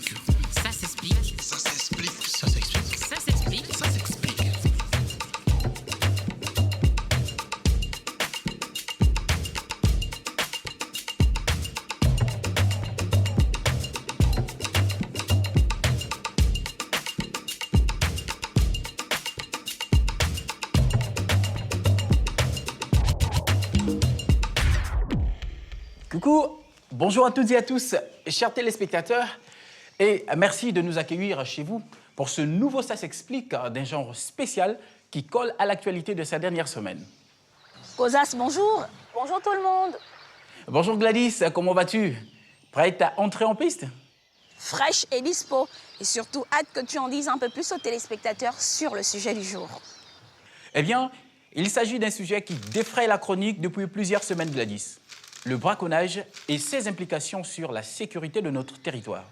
s'explique. Ça s'explique. Ça s'explique. Ça s'explique. Ça s'explique. Ça s'explique. Coucou, bonjour à toutes et à tous, chers téléspectateurs, et merci de nous accueillir chez vous pour ce nouveau Ça s'explique d'un genre spécial qui colle à l'actualité de ces dernières semaines. Cosas, bonjour. Bonjour tout le monde. Bonjour Gladys, comment vas-tu? Prête à entrer en piste? Fraîche et dispo. Et surtout, hâte que tu en dises un peu plus aux téléspectateurs sur le sujet du jour. Eh bien, il s'agit d'un sujet qui défraie la chronique depuis plusieurs semaines, Gladys. Le braconnage et ses implications sur la sécurité de notre territoire.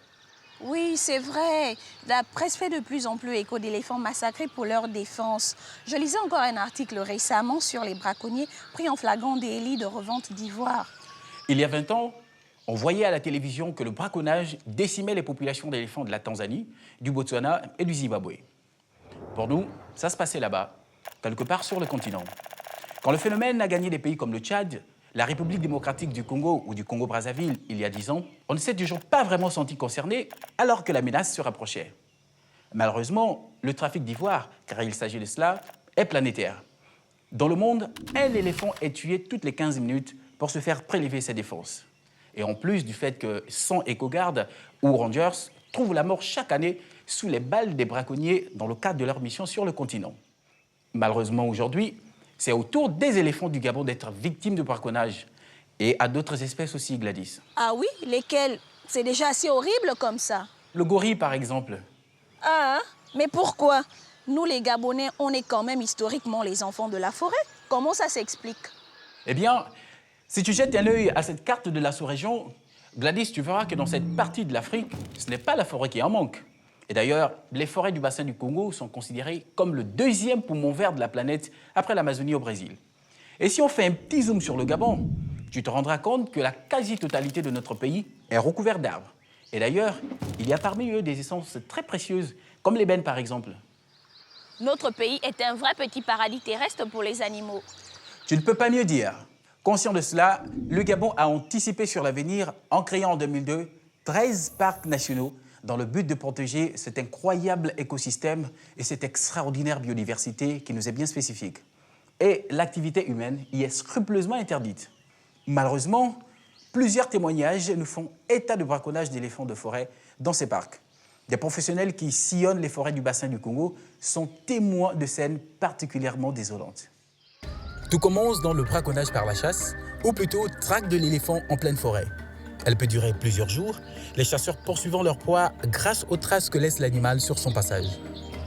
Oui, c'est vrai. La presse fait de plus en plus écho d'éléphants massacrés pour leur défense. Je lisais encore un article récemment sur les braconniers pris en flagrant délit de revente d'ivoire. Il y a 20 ans, on voyait à la télévision que le braconnage décimait les populations d'éléphants de la Tanzanie, du Botswana et du Zimbabwe. Pour nous, ça se passait là-bas, quelque part sur le continent. Quand le phénomène a gagné des pays comme le Tchad, la République démocratique du Congo ou du Congo-Brazzaville il y a 10 ans, on ne s'est toujours pas vraiment senti concerné alors que la menace se rapprochait. Malheureusement, le trafic d'ivoire, car il s'agit de cela, est planétaire. Dans le monde, un éléphant est tué toutes les 15 minutes pour se faire prélever ses défenses. Et en plus du fait que 100 éco-gardes ou rangers trouvent la mort chaque année sous les balles des braconniers dans le cadre de leur mission sur le continent. Malheureusement aujourd'hui, c'est au tour des éléphants du Gabon d'être victimes de braconnage et à d'autres espèces aussi, Gladys. Ah oui, lesquels? C'est déjà assez horrible comme ça. Le gorille, par exemple. Ah, mais pourquoi? Nous, les Gabonais, on est quand même historiquement les enfants de la forêt. Comment ça s'explique? Eh bien, si tu jettes un œil à cette carte de la sous-région, Gladys, tu verras que dans cette partie de l'Afrique, ce n'est pas la forêt qui en manque. Et d'ailleurs, les forêts du bassin du Congo sont considérées comme le deuxième poumon vert de la planète après l'Amazonie au Brésil. Et si on fait un petit zoom sur le Gabon, tu te rendras compte que la quasi-totalité de notre pays est recouverte d'arbres. Et d'ailleurs, il y a parmi eux des essences très précieuses, comme l'ébène par exemple. Notre pays est un vrai petit paradis terrestre pour les animaux. Tu ne peux pas mieux dire. Conscient de cela, le Gabon a anticipé sur l'avenir en créant en 2002 13 parcs nationaux dans le but de protéger cet incroyable écosystème et cette extraordinaire biodiversité qui nous est bien spécifique. Et l'activité humaine y est scrupuleusement interdite. Malheureusement, plusieurs témoignages nous font état de braconnage d'éléphants de forêt dans ces parcs. Des professionnels qui sillonnent les forêts du bassin du Congo sont témoins de scènes particulièrement désolantes. Tout commence dans le braconnage par la chasse, ou plutôt traque de l'éléphant en pleine forêt. Elle peut durer plusieurs jours, les chasseurs poursuivant leur proie grâce aux traces que laisse l'animal sur son passage.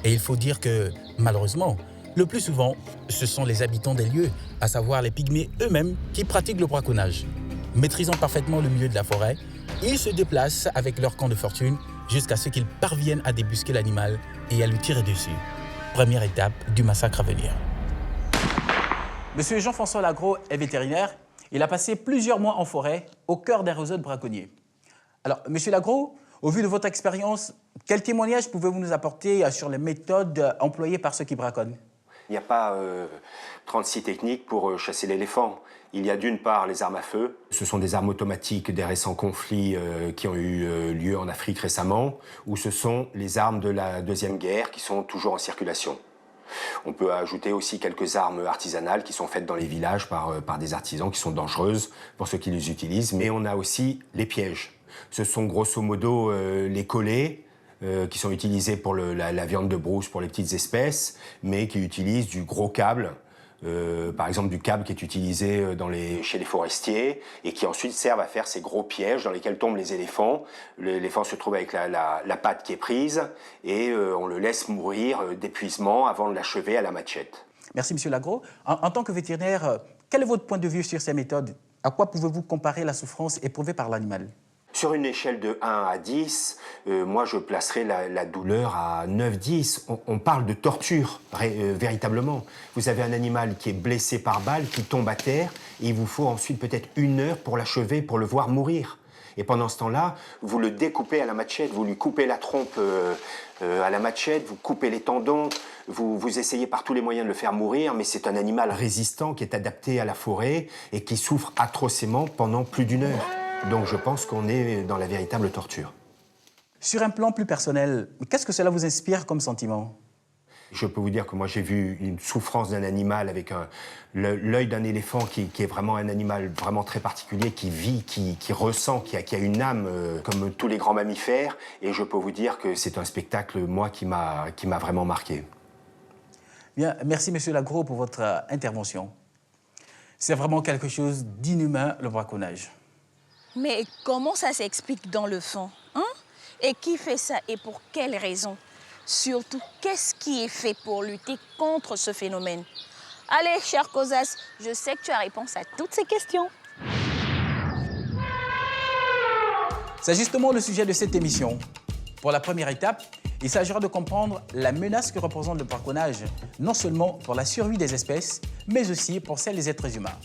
Et il faut dire que, malheureusement, le plus souvent, ce sont les habitants des lieux, à savoir les pygmées eux-mêmes, qui pratiquent le braconnage. Maîtrisant parfaitement le milieu de la forêt, ils se déplacent avec leur camp de fortune jusqu'à ce qu'ils parviennent à débusquer l'animal et à lui tirer dessus. Première étape du massacre à venir. Monsieur Jean-François Lagros est vétérinaire. Il a passé plusieurs mois en forêt, au cœur d'un réseau de braconniers. Alors, monsieur Lagros, au vu de votre expérience, quel témoignage pouvez-vous nous apporter sur les méthodes employées par ceux qui braconnent? Il n'y a pas 36 techniques pour chasser l'éléphant. Il y a d'une part les armes à feu. Ce sont des armes automatiques des récents conflits qui ont eu lieu en Afrique récemment, ou ce sont les armes de la Deuxième Guerre qui sont toujours en circulation. On peut ajouter aussi quelques armes artisanales qui sont faites dans les villages par des artisans qui sont dangereuses pour ceux qui les utilisent. Mais on a aussi les pièges. Ce sont grosso modo les collets qui sont utilisés pour la viande de brousse pour les petites espèces, mais qui utilisent du gros câble. Par exemple du câble qui est utilisé chez les forestiers et qui ensuite servent à faire ces gros pièges dans lesquels tombent les éléphants. L'éléphant se trouve avec la patte qui est prise et on le laisse mourir d'épuisement avant de l'achever à la machette. Merci, monsieur Lagros. En tant que vétérinaire, quel est votre point de vue sur ces méthodes? À quoi pouvez-vous comparer la souffrance éprouvée par l'animal? Sur une échelle de 1 à 10, moi je placerais la douleur à 9-10. On parle de torture, véritablement. Vous avez un animal qui est blessé par balle, qui tombe à terre, et il vous faut ensuite peut-être 1 heure pour l'achever, pour le voir mourir. Et pendant ce temps-là, vous le découpez à la machette, vous lui coupez la trompe à la machette, vous coupez les tendons, vous essayez par tous les moyens de le faire mourir, mais c'est un animal résistant qui est adapté à la forêt et qui souffre atrocement pendant plus d'1 heure. Donc je pense qu'on est dans la véritable torture. Sur un plan plus personnel, qu'est-ce que cela vous inspire comme sentiment? Je peux vous dire que moi j'ai vu une souffrance d'un animal avec l'œil d'un éléphant qui est vraiment un animal vraiment très particulier, qui vit, qui ressent, qui a une âme comme tous les grands mammifères. Et je peux vous dire que c'est un spectacle, moi, qui m'a vraiment marqué. Bien, merci Monsieur Lagros pour votre intervention. C'est vraiment quelque chose d'inhumain, le braconnage. Mais comment ça s'explique dans le fond, hein? Et qui fait ça et pour quelles raisons? Surtout, qu'est-ce qui est fait pour lutter contre ce phénomène? Allez, cher Cosas, je sais que tu as réponse à toutes ces questions. C'est justement le sujet de cette émission. Pour la première étape, il s'agira de comprendre la menace que représente le braconnage, non seulement pour la survie des espèces, mais aussi pour celle des êtres humains.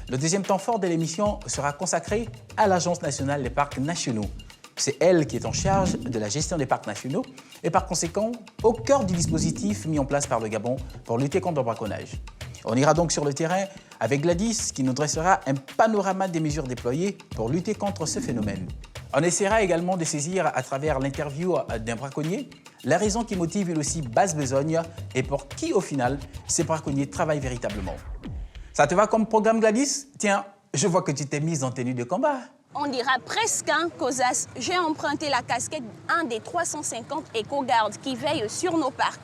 Le deuxième temps fort de l'émission sera consacré à l'Agence nationale des parcs nationaux. C'est elle qui est en charge de la gestion des parcs nationaux et par conséquent au cœur du dispositif mis en place par le Gabon pour lutter contre le braconnage. On ira donc sur le terrain avec Gladys qui nous dressera un panorama des mesures déployées pour lutter contre ce phénomène. On essaiera également de saisir à travers l'interview d'un braconnier la raison qui motive lui aussi basse besogne et pour qui au final ces braconniers travaillent véritablement. Ça te va comme programme Gladys? Tiens, je vois que tu t'es mise en tenue de combat. On dira presque, hein, Cosas. J'ai emprunté la casquette d'un des 350 éco-gardes qui veillent sur nos parcs,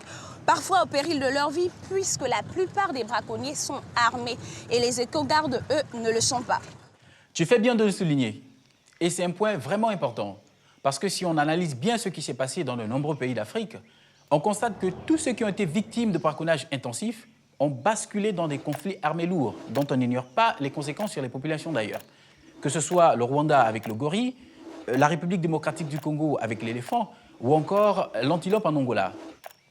parfois au péril de leur vie, puisque la plupart des braconniers sont armés et les éco-gardes, eux, ne le sont pas. Tu fais bien de le souligner. Et c'est un point vraiment important. Parce que si on analyse bien ce qui s'est passé dans de nombreux pays d'Afrique, on constate que tous ceux qui ont été victimes de braconnage intensif ont basculé dans des conflits armés lourds, dont on n'ignore pas les conséquences sur les populations d'ailleurs. Que ce soit le Rwanda avec le gorille, la République démocratique du Congo avec l'éléphant ou encore l'antilope en Angola.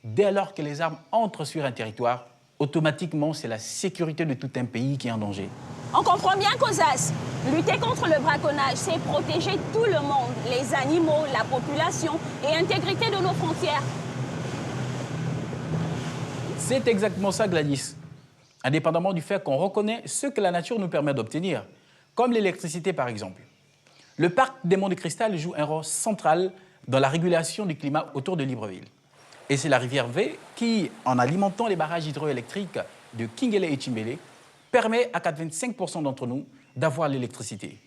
Dès lors que les armes entrent sur un territoire, automatiquement, c'est la sécurité de tout un pays qui est en danger. On comprend bien, Cosas. Lutter contre le braconnage, c'est protéger tout le monde, les animaux, la population et l'intégrité de nos frontières. C'est exactement ça, Gladys. Indépendamment du fait qu'on reconnaît ce que la nature nous permet d'obtenir, comme l'électricité par exemple. Le parc des Monts de Cristal joue un rôle central dans la régulation du climat autour de Libreville. Et c'est la rivière V qui, en alimentant les barrages hydroélectriques de Kingele et Chimbele, permet à 85% d'entre nous d'avoir l'électricité.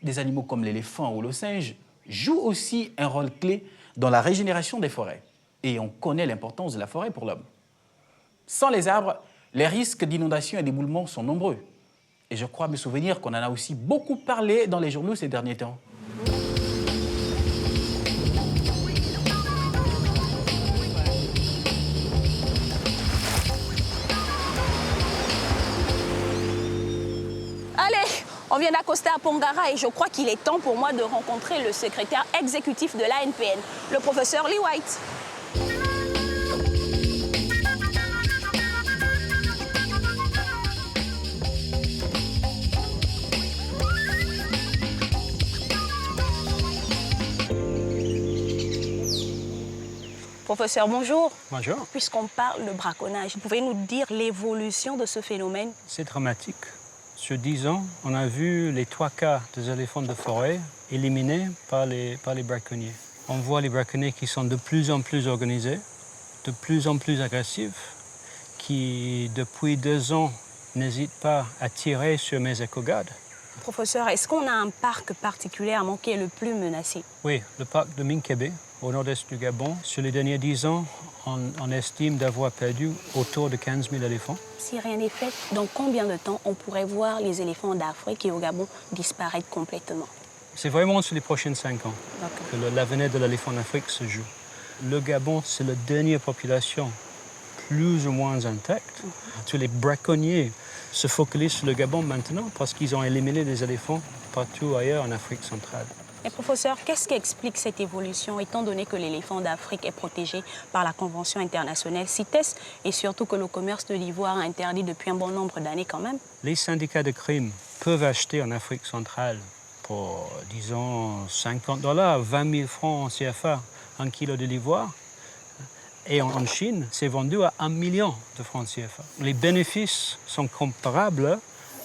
Des animaux comme l'éléphant ou le singe jouent aussi un rôle clé dans la régénération des forêts. Et on connaît l'importance de la forêt pour l'homme. Sans les arbres, les risques d'inondation et d'éboulement sont nombreux. Et je crois me souvenir qu'on en a aussi beaucoup parlé dans les journaux ces derniers temps. Allez, on vient d'accoster à Pongara et je crois qu'il est temps pour moi de rencontrer le secrétaire exécutif de l'ANPN, le professeur Lee White. Professeur, bonjour. Bonjour. Puisqu'on parle de braconnage, pouvez-vous nous dire l'évolution de ce phénomène? C'est dramatique. Sur 10 ans, on a vu les 3/4 des éléphants de forêt éliminés par les braconniers. On voit les braconniers qui sont de plus en plus organisés, de plus en plus agressifs, qui, depuis 2 ans, n'hésitent pas à tirer sur mes éco-gardes. Professeur, est-ce qu'on a un parc particulièrement qui est le plus menacé? Oui, le parc de Minkébé, au nord-est du Gabon. Sur les derniers 10 ans, on estime d'avoir perdu autour de 15 000 éléphants. Si rien n'est fait, dans combien de temps on pourrait voir les éléphants d'Afrique et au Gabon disparaître complètement? C'est vraiment sur les prochaines 5 ans que l'avenir de l'éléphant en Afrique se joue. Le Gabon, c'est la dernière population plus ou moins intacte. Tous les braconniers se focalisent sur le Gabon maintenant parce qu'ils ont éliminé les éléphants partout ailleurs en Afrique centrale. Et professeur, qu'est-ce qui explique cette évolution, étant donné que l'éléphant d'Afrique est protégé par la Convention internationale CITES et surtout que le commerce de l'ivoire est interdit depuis un bon nombre d'années quand même? Les syndicats de crime peuvent acheter en Afrique centrale pour, disons, $50, 20 000 francs CFA, 1 kilo de l'ivoire. Et en Chine, c'est vendu à 1 million de francs CFA. Les bénéfices sont comparables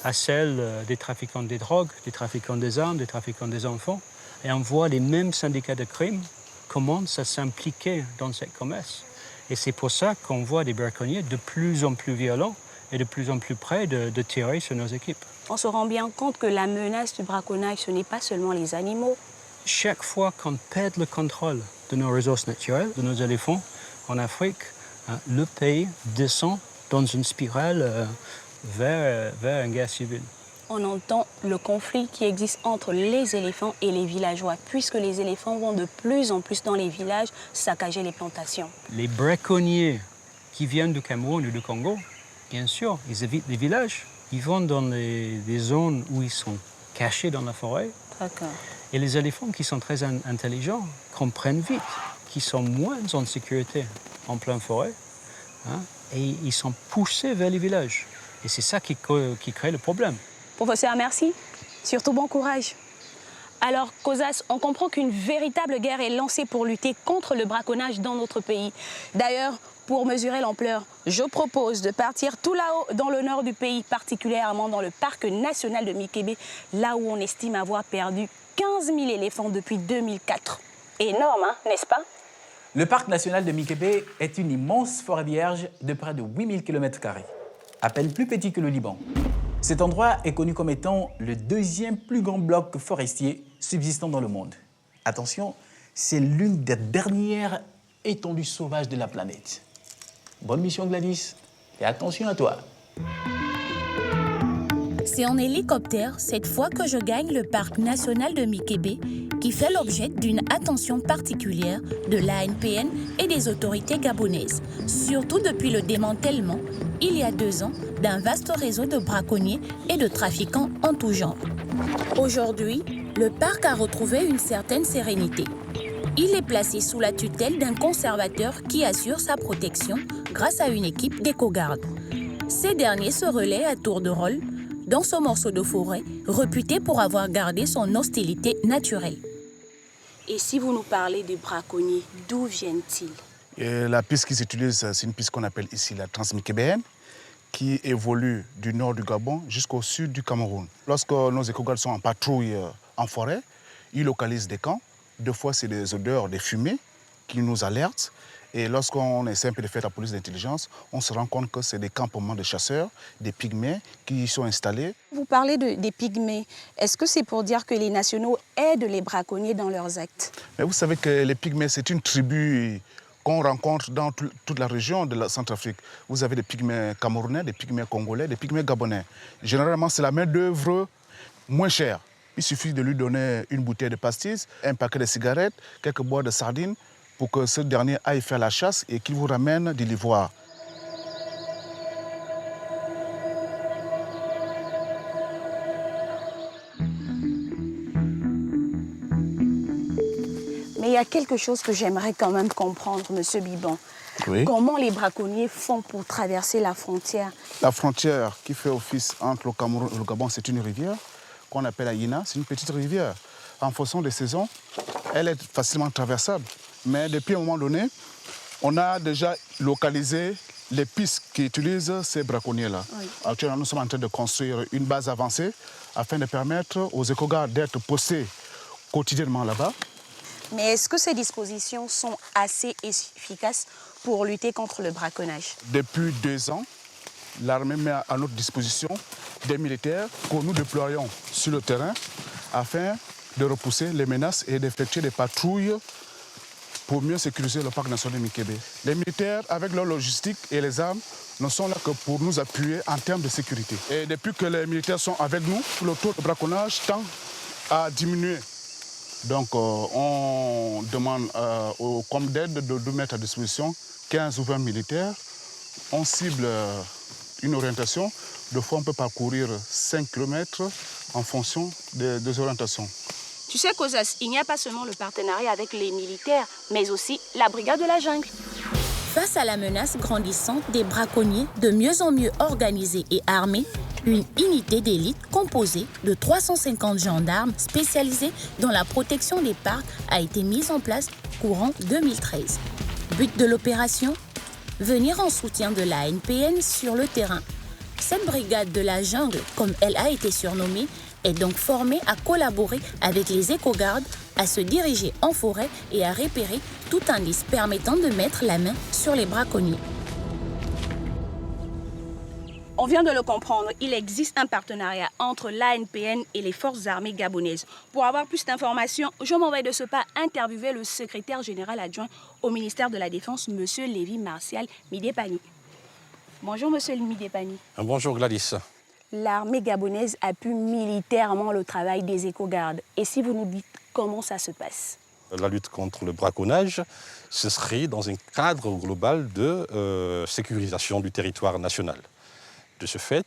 à celles des trafiquants de drogue, des trafiquants des armes, des trafiquants des enfants. Et on voit les mêmes syndicats de crime commencent à s'impliquer dans ce commerce. Et c'est pour ça qu'on voit des braconniers de plus en plus violents et de plus en plus près de tirer sur nos équipes. On se rend bien compte que la menace du braconnage, ce n'est pas seulement les animaux. Chaque fois qu'on perd le contrôle de nos ressources naturelles, de nos éléphants, en Afrique, le pays descend dans une spirale vers une guerre civile. On entend le conflit qui existe entre les éléphants et les villageois, puisque les éléphants vont de plus en plus dans les villages saccager les plantations. Les braconniers qui viennent du Cameroun ou du Congo, bien sûr, ils évitent les villages. Ils vont dans des zones où ils sont cachés dans la forêt. D'accord. Et les éléphants qui sont très intelligents comprennent vite qu'ils sont moins en sécurité en pleine forêt. Et ils sont poussés vers les villages. Et c'est ça qui crée le problème. Professeur, merci. Surtout bon courage. Alors, Cosas, on comprend qu'une véritable guerre est lancée pour lutter contre le braconnage dans notre pays. D'ailleurs, pour mesurer l'ampleur, je propose de partir tout là-haut dans le nord du pays, particulièrement dans le parc national de Mikebe, là où on estime avoir perdu 15 000 éléphants depuis 2004. Énorme, hein, n'est-ce pas? Le parc national de Mikebe est une immense forêt vierge de près de 8000 km², à peine plus petit que le Liban. Cet endroit est connu comme étant le deuxième plus grand bloc forestier subsistant dans le monde. Attention, c'est l'une des dernières étendues sauvages de la planète. Bonne mission Gladys, et attention à toi. C'est en hélicoptère, cette fois que je gagne le parc national de Mikebe, qui fait l'objet d'une attention particulière de l'ANPN et des autorités gabonaises, surtout depuis le démantèlement, il y a 2 ans, d'un vaste réseau de braconniers et de trafiquants en tout genre. Aujourd'hui, le parc a retrouvé une certaine sérénité. Il est placé sous la tutelle d'un conservateur qui assure sa protection grâce à une équipe d'éco-gardes. Ces derniers se relaient à tour de rôle dans ce morceau de forêt réputé pour avoir gardé son hostilité naturelle. Et si vous nous parlez des braconniers, d'où viennent-ils? La piste qu'ils utilisent, c'est une piste qu'on appelle ici la transmikébéenne, qui évolue du nord du Gabon jusqu'au sud du Cameroun. Lorsque nos éco-gardes sont en patrouille en forêt, ils localisent des camps. 2 fois, c'est des odeurs, des fumées qui nous alertent. Et lorsqu'on essaie un peu de faire la police d'intelligence, on se rend compte que c'est des campements de chasseurs, des pygmées qui y sont installés. Vous parlez des pygmées. Est-ce que c'est pour dire que les nationaux aident les braconniers dans leurs actes? Mais vous savez que les pygmées, c'est une tribu qu'on rencontre dans toute la région de la Centrafrique. Vous avez des pygmées camerounais, des pygmées congolais, des pygmées gabonais. Généralement, c'est la main-d'œuvre moins chère. Il suffit de lui donner une bouteille de pastis, un paquet de cigarettes, quelques boîtes de sardines pour que ce dernier aille faire la chasse et qu'il vous ramène de l'ivoire. Mais il y a quelque chose que j'aimerais quand même comprendre, Monsieur Biban. Oui. Comment les braconniers font pour traverser la frontière? La frontière qui fait office entre le Cameroun et le Gabon, c'est une rivière qu'on appelle Aïna. C'est une petite rivière. En fonction des saisons, elle est facilement traversable. Mais depuis un moment donné, on a déjà localisé les pistes qui utilisent ces braconniers-là. Oui. Actuellement, nous sommes en train de construire une base avancée afin de permettre aux éco-gardes d'être postés quotidiennement là-bas. Mais est-ce que ces dispositions sont assez efficaces pour lutter contre le braconnage? Depuis 2 ans, l'armée met à notre disposition des militaires que nous déployons sur le terrain afin de repousser les menaces et d'effectuer des patrouilles pour mieux sécuriser le parc national de Mikebe. Les militaires, avec leur logistique et les armes, ne sont là que pour nous appuyer en termes de sécurité. Et depuis que les militaires sont avec nous, le taux de braconnage tend à diminuer. Donc on demande au Comité d'aide de mettre à disposition 15 ou 20 militaires. On cible une orientation. De fois, on peut parcourir 5 km en fonction des orientations. Tu sais, Cosas, il n'y a pas seulement le partenariat avec les militaires, mais aussi la brigade de la jungle. Face à la menace grandissante des braconniers de mieux en mieux organisés et armés, une unité d'élite composée de 350 gendarmes spécialisés dans la protection des parcs a été mise en place courant 2013. But de l'opération ? Venir en soutien de la ANPN sur le terrain. Cette brigade de la jungle, comme elle a été surnommée, est donc formée à collaborer avec les éco-gardes, à se diriger en forêt et à repérer tout indice permettant de mettre la main sur les braconniers. On vient de le comprendre, il existe un partenariat entre l'ANPN et les forces armées gabonaises. Pour avoir plus d'informations, je m'en vais de ce pas interviewer le secrétaire général adjoint au ministère de la Défense, M. Lévy Martial Midépani. Bonjour, M. Midépani. Bonjour Gladys. L'armée gabonaise appuie militairement le travail des éco-gardes. Et si vous nous dites comment ça se passe? La lutte contre le braconnage, ce serait dans un cadre global de sécurisation du territoire national. De ce fait,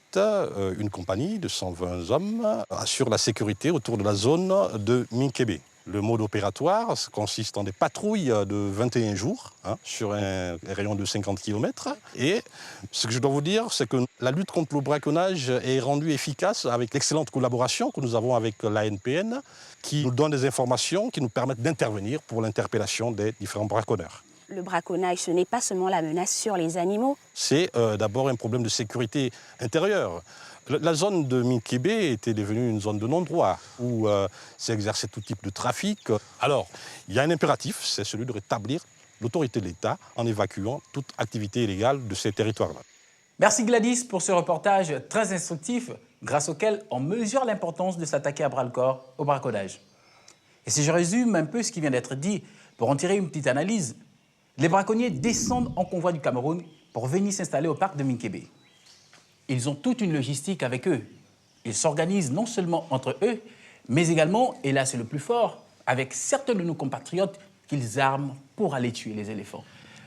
une compagnie de 120 hommes assure la sécurité autour de la zone de Minkébé. Le mode opératoire consiste en des patrouilles de 21 jours sur un rayon de 50 km. Et ce que je dois vous dire, c'est que la lutte contre le braconnage est rendue efficace avec l'excellente collaboration que nous avons avec l'ANPN, qui nous donne des informations qui nous permettent d'intervenir pour l'interpellation des différents braconneurs. Le braconnage, ce n'est pas seulement la menace sur les animaux. C'est d'abord un problème de sécurité intérieure. La zone de Minkébé était devenue une zone de non-droit où s'exerçait tout type de trafic. Alors, il y a un impératif, c'est celui de rétablir l'autorité de l'État en évacuant toute activité illégale de ces territoires-là. Merci Gladys pour ce reportage très instructif grâce auquel on mesure l'importance de s'attaquer à bras-le-corps au braconnage. Et si je résume un peu ce qui vient d'être dit, pour en tirer une petite analyse, les braconniers descendent en convoi du Cameroun pour venir s'installer au parc de Minkébé. Ils ont toute une logistique avec eux. Ils s'organisent non seulement entre eux, mais également, et là c'est le plus fort, avec certains de nos compatriotes qu'ils arment pour aller tuer les éléphants.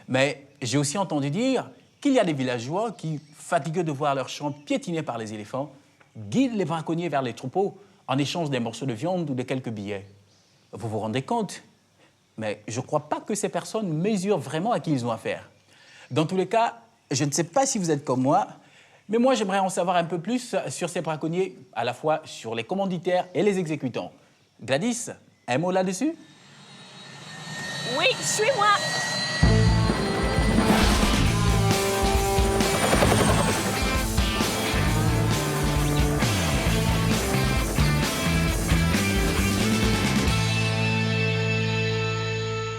Mais j'ai aussi entendu dire qu'il y a des villageois qui, fatigués de voir leurs champs piétinés par les éléphants, guident les braconniers vers les troupeaux en échange des morceaux de viande ou de quelques billets. Vous vous rendez compte? Mais je ne crois pas que ces personnes mesurent vraiment à qui ils ont affaire. Dans tous les cas, je ne sais pas si vous êtes comme moi, mais moi j'aimerais en savoir un peu plus sur ces braconniers, à la fois sur les commanditaires et les exécutants. Gladys, un mot là-dessus? Oui, suis-moi.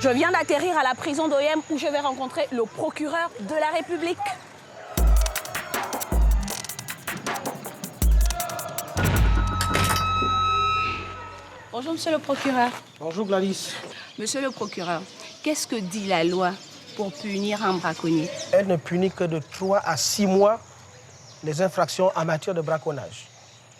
Je viens d'atterrir à la prison d'Oyem où je vais rencontrer le procureur de la République. Bonjour, monsieur le procureur. Bonjour, Gladys. Monsieur le procureur, qu'est-ce que dit la loi pour punir un braconnier? Elle ne punit que de 3 à 6 mois les infractions en matière de braconnage,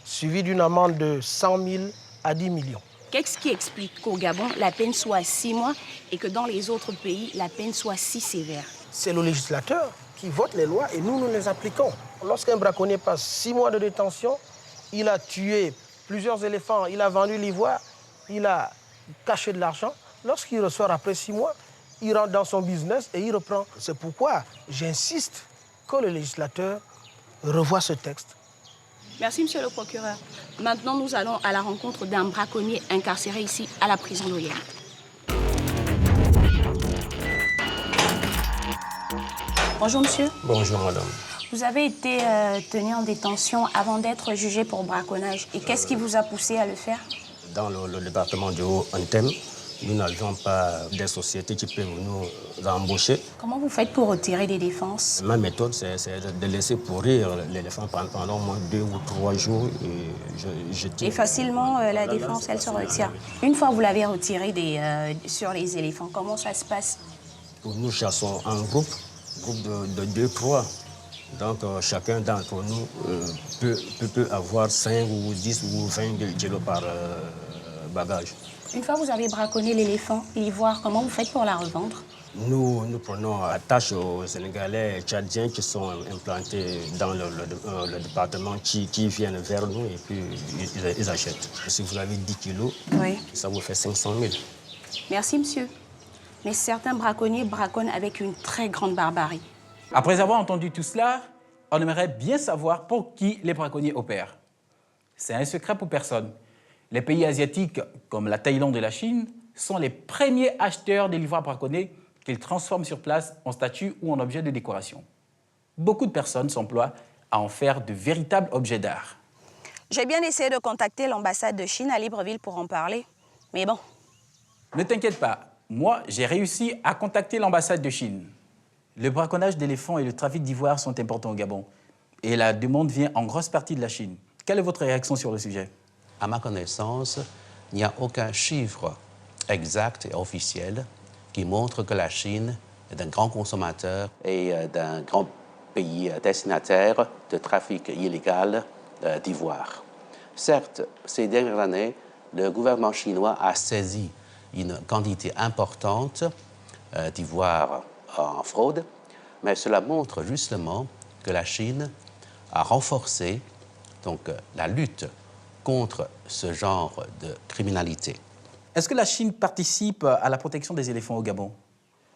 suivies d'une amende de 100 000 à 10 millions. Qu'est-ce qui explique qu'au Gabon, la peine soit 6 mois et que dans les autres pays, la peine soit si sévère? C'est le législateur qui vote les lois et nous les appliquons. Lorsqu'un braconnier passe 6 mois de détention, il a tué plusieurs éléphants, il a vendu l'ivoire, il a caché de l'argent. Lorsqu'il ressort après 6 mois, il rentre dans son business et il reprend. C'est pourquoi j'insiste que le législateur revoie ce texte. Merci, monsieur le procureur. Maintenant, nous allons à la rencontre d'un braconnier incarcéré ici, à la prison d'Oyem. Bonjour, monsieur. Bonjour, madame. Vous avez été tenu en détention avant d'être jugé pour braconnage. Et qu'est-ce qui vous a poussé à le faire? Dans le département du Haut-Anthem, nous n'avions pas des sociétés qui peuvent nous embaucher. Comment vous faites pour retirer des défenses? Ma méthode, c'est de laisser pourrir l'éléphant pendant au moins 2 ou 3 jours. Et Et facilement, la défense, elle se retire. Une fois que vous l'avez retiré sur les éléphants, comment ça se passe? Nous chassons en groupe de 2-3. Donc, chacun d'entre nous peut avoir 5 ou 10 ou 20 kilos par bagage. Une fois que vous avez braconné l'éléphant, l'ivoire, comment vous faites pour la revendre? Nous prenons attache aux Sénégalais et Tchadiens qui sont implantés dans le département, qui viennent vers nous et puis ils achètent. Si vous avez 10 kilos, oui, ça vous fait 500 000. Merci, monsieur. Mais certains braconniers braconnent avec une très grande barbarie. Après avoir entendu tout cela, on aimerait bien savoir pour qui les braconniers opèrent. C'est un secret pour personne. Les pays asiatiques, comme la Thaïlande et la Chine, sont les premiers acheteurs des livreurs braconnés qu'ils transforment sur place en statues ou en objets de décoration. Beaucoup de personnes s'emploient à en faire de véritables objets d'art. J'ai bien essayé de contacter l'ambassade de Chine à Libreville pour en parler, mais bon. Ne t'inquiète pas, moi, j'ai réussi à contacter l'ambassade de Chine. Le braconnage d'éléphants et le trafic d'ivoire sont importants au Gabon. Et la demande vient en grosse partie de la Chine. Quelle est votre réaction sur le sujet? À ma connaissance, il n'y a aucun chiffre exact et officiel qui montre que la Chine est un grand consommateur et d'un grand pays destinataire de trafic illégal d'ivoire. Certes, ces dernières années, le gouvernement chinois a saisi une quantité importante d'ivoire en fraude, mais cela montre justement que la Chine a renforcé donc, la lutte contre ce genre de criminalité. Est-ce que la Chine participe à la protection des éléphants au Gabon?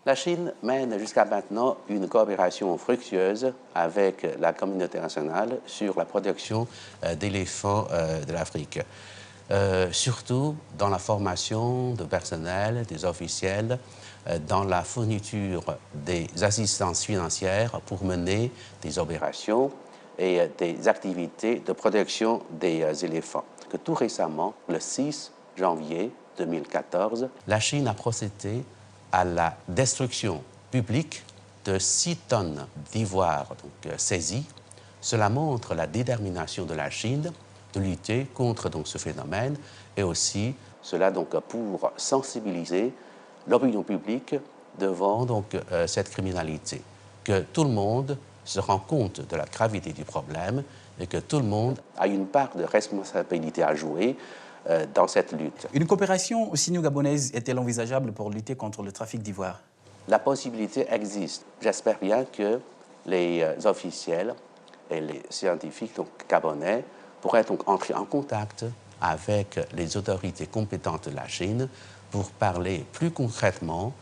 La Chine mène jusqu'à maintenant une coopération fructueuse avec la communauté internationale sur la protection d'éléphants de l'Afrique. Surtout dans la formation de personnel, des officiels, dans la fourniture des assistances financières pour mener des opérations et des activités de protection des éléphants. Que tout récemment, le 6 janvier 2014, la Chine a procédé à la destruction publique de 6 tonnes d'ivoire saisis. Cela montre la détermination de la Chine de lutter contre donc, ce phénomène et aussi cela donc, pour sensibiliser l'opinion publique devant donc, cette criminalité. Que tout le monde se rend compte de la gravité du problème et que tout le monde a une part de responsabilité à jouer dans cette lutte. Une coopération sino-gabonaise est-elle envisageable pour lutter contre le trafic d'ivoire? La possibilité existe. J'espère bien que les officiels et les scientifiques donc, gabonais pourraient donc entrer en contact avec les autorités compétentes de la Chine pour parler plus concrètement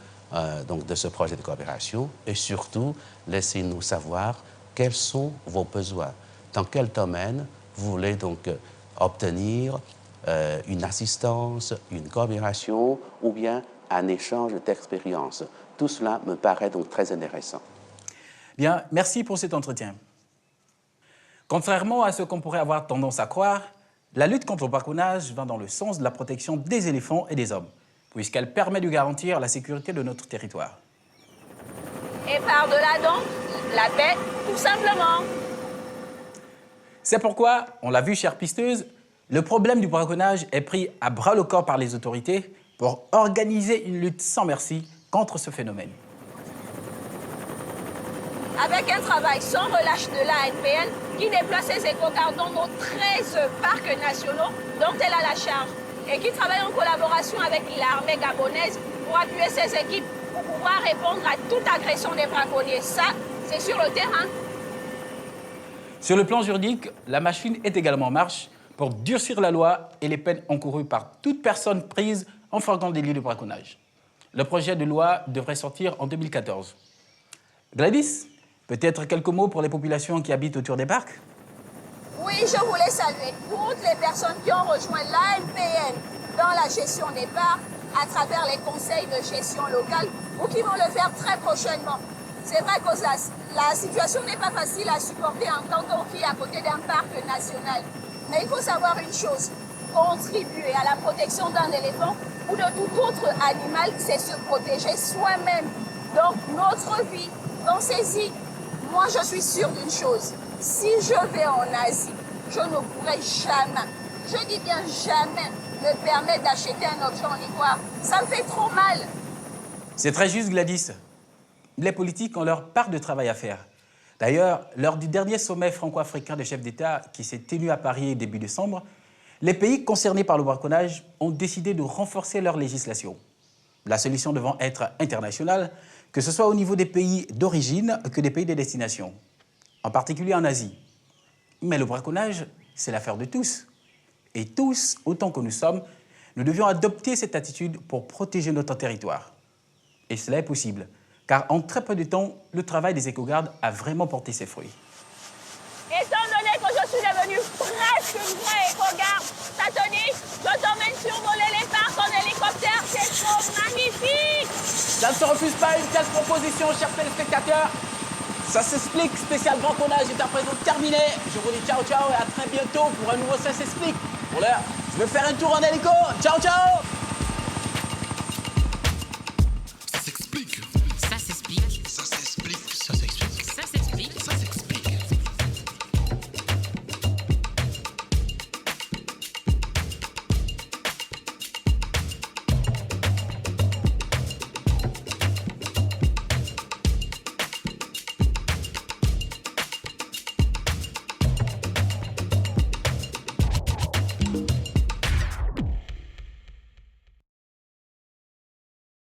donc de ce projet de coopération et surtout laissez-nous savoir quels sont vos besoins, dans quel domaine vous voulez donc obtenir une assistance, une coopération ou bien un échange d'expériences. Tout cela me paraît donc très intéressant. Bien, merci pour cet entretien. Contrairement à ce qu'on pourrait avoir tendance à croire, la lutte contre le braconnage va dans le sens de la protection des éléphants et des hommes, puisqu'elle permet de garantir la sécurité de notre territoire. Et par-delà donc, la paix, tout simplement. C'est pourquoi, on l'a vu, chère pisteuse, le problème du braconnage est pris à bras-le-corps par les autorités pour organiser une lutte sans merci contre ce phénomène. Avec un travail sans relâche de l'ANPN qui déploie ses éco-gardes dans nos 13 parcs nationaux dont elle a la charge et qui travaille en collaboration avec l'armée gabonaise pour appuyer ses équipes pour pouvoir répondre à toute agression des braconniers. Ça, c'est sur le terrain. Sur le plan juridique, la machine est également en marche pour durcir la loi et les peines encourues par toute personne prise en flagrant délit de braconnage. Le projet de loi devrait sortir en 2014. Gladys, peut-être quelques mots pour les populations qui habitent autour des parcs? Oui, je voulais saluer toutes les personnes qui ont rejoint l'ANPN dans la gestion des parcs à travers les conseils de gestion locale ou qui vont le faire très prochainement. C'est vrai que la situation n'est pas facile à supporter en tant qu'on vit à côté d'un parc national. Mais il faut savoir une chose, contribuer à la protection d'un éléphant ou de tout autre animal, c'est se protéger soi-même. Donc notre vie, pensez-y. Moi, je suis sûre d'une chose. Si je vais en Asie, je ne pourrai jamais, je dis bien jamais, me permettre d'acheter un objet en ivoire. Ça me fait trop mal. C'est très juste, Gladys. Les politiques ont leur part de travail à faire. D'ailleurs, lors du dernier sommet franco-africain des chefs d'État qui s'est tenu à Paris début décembre, les pays concernés par le braconnage ont décidé de renforcer leur législation. La solution devant être internationale, que ce soit au niveau des pays d'origine que des pays de destination, en particulier en Asie. Mais le braconnage, c'est l'affaire de tous. Et tous, autant que nous sommes, nous devions adopter cette attitude pour protéger notre territoire. Et cela est possible, car en très peu de temps, le travail des éco-gardes a vraiment porté ses fruits. Étant donné que je suis devenue presque une vraie éco-garde, Satoni, je t'emmène survoler les parcs en hélicoptère, c'est trop magnifique! Ça ne se refuse pas une telle proposition, chers téléspectateurs. Ça s'explique, spécial braconnage est à présent terminé. Je vous dis ciao ciao et à très bientôt pour un nouveau Ça s'explique. Pour l'heure, je vais faire un tour en hélico. Ciao ciao!